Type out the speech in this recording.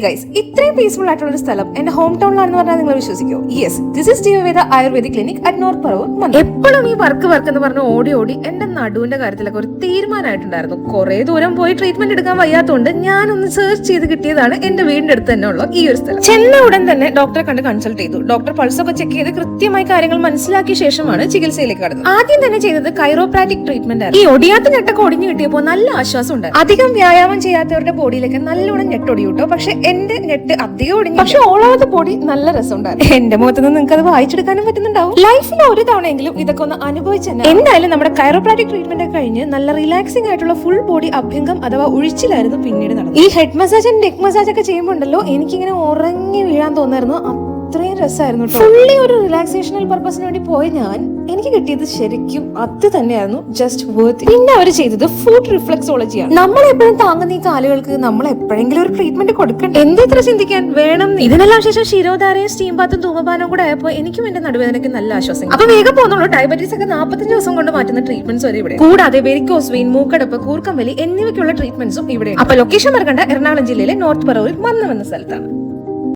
Guys, ഇത്രയും peaceful ആയിട്ടുള്ള ഒരു സ്ഥലം എന്റെ ഹോം ടൗണിലാണെന്ന് പറഞ്ഞാൽ നിങ്ങൾ വിശ്വസിക്കോ? Yes, this is Jeevaveda ayurvedic clinic at North Paravur. എപ്പോഴും ഈ വർക്ക് എന്ന് പറഞ്ഞ് ഓടി ഓടി എന്റെ നടുവിന്റെ കാര്യത്തിലൊക്കെ ഒരു തീരുമാനമായിട്ടുണ്ടായിരുന്നു. കുറെ ദൂരം പോയി ട്രീറ്റ്മെന്റ് എടുക്കാൻ വയ്യാത്തതുകൊണ്ട് ഞാനൊന്ന് സെർച്ച് ചെയ്ത് കിട്ടിയതാണ് എന്റെ വീടിന്റെ അടുത്ത് തന്നെ ഉള്ള ഈ ഒരു സ്ഥലം. ചെന്ന ഉടൻ തന്നെ ഡോക്ടറെ കണ്ട് കൺസൾട്ട് ചെയ്തു. ഡോക്ടർ പൾസൊക്കെ ചെക്ക് ചെയ്ത് കൃത്യമായി കാര്യങ്ങൾ മനസ്സിലാക്കിയ ശേഷമാണ് ചികിത്സയിലേക്ക് കടന്നത്. ആദ്യം തന്നെ ചെയ്തത് കൈറോപ്രാറ്റിക് ട്രീറ്റ്മെന്റ് ആണ്. ഈ ഒടിയാത്ത ഞെട്ടൊക്കെ ഒടിഞ്ഞു കിട്ടിയപ്പോൾ നല്ല ആശ്വാസം ഉണ്ട്. അധികം വ്യായാമം ചെയ്യാത്തവരുടെ ബോഡിയിലേക്ക് നല്ലോണം ഞെട്ടൊടിയൂട്ടോ. പക്ഷെ എന്റെ ഞെട്ട് അധികം ഒടിഞ്ഞു. പക്ഷെ ഓൾ ഓവർ ദ ബോഡി നല്ല രസമുണ്ടായിരുന്നു. എന്റെ മുഖത്ത് നിന്ന് നിങ്ങൾക്ക് അത് വായിച്ചെടുക്കാനും പറ്റുന്നുണ്ടാവും. ലൈഫിൽ ഒരു തവണയെങ്കിലും ഇതൊക്കെ ഒന്ന് അനുഭവിച്ചു. എന്തായാലും നമ്മുടെ കൈറോപ്രാറ്റിക് ട്രീറ്റ്മെന്റ് ഒക്കെ കഴിഞ്ഞ് നല്ല റിലാക്സിംഗ് ആയിട്ടുള്ള ഫുൾ ബോഡി അഭ്യംഗം അഥവാ ഉഴിച്ചിലായിരുന്നു പിന്നീട് നടന്നത്. ഈ head massage and neck massage ഒക്കെ ചെയ്യുമ്പോണ്ടല്ലോ എനിക്കിങ്ങനെ ഉറങ്ങി വീഴാൻ തോന്നായിരുന്നു. അത്രയും രസമായിരുന്നു. ഫുള്ളി ഒരു റിലാക്സേഷണൽ പർപ്പസിന് വേണ്ടി പോയ എനിക്ക് കിട്ടിയത് ശരിക്കും അത് തന്നെയായിരുന്നു ജസ്റ്റ് വർത്ത്. പിന്നെ അവർ ചെയ്തത് ഫുഡ് റിഫ്ലെക്സോളജിയാണ്. നമ്മൾ എപ്പോഴും താങ്ങുന്ന ഈ കാലുകൾക്ക് നമ്മൾ എപ്പോഴെങ്കിലും ഒരു ട്രീറ്റ്മെന്റ് കൊടുക്കണ്ടേ? എന്തെത്ര ചിന്തിക്കാൻ വേണം. ഇതിനെല്ലാം ശേഷം ശിരോധാരയും സ്റ്റീം ബാത്തും ധൂമപാനവും കൂടെ ആയപ്പോൾ എനിക്കും എന്റെ നടുവേദനയ്ക്ക് നല്ല ആശ്വാസം. അപ്പൊ വേഗം പോകുന്നുള്ളൂ. ഡയബറ്റീസ് ഒക്കെ 45 ദിവസം കൊണ്ട് മാറ്റുന്ന ട്രീറ്റ്മെന്റ്സ് വരെ ഇവിടെ. കൂടാതെ വെരിക്കോസ് വെയിൻ, മൂക്കടപ്പ്, കൂർക്കം വലി എന്നിവയ്ക്കുള്ള ട്രീറ്റ്മെന്റ്സും ഇവിടെ. അപ്പൊ ലൊക്കേഷൻ മറക്കണ്ട, എറണാകുളം ജില്ലയിലെ നോർത്ത് പറവൂരിൽ മന്നം എന്ന സ്ഥലത്താണ്.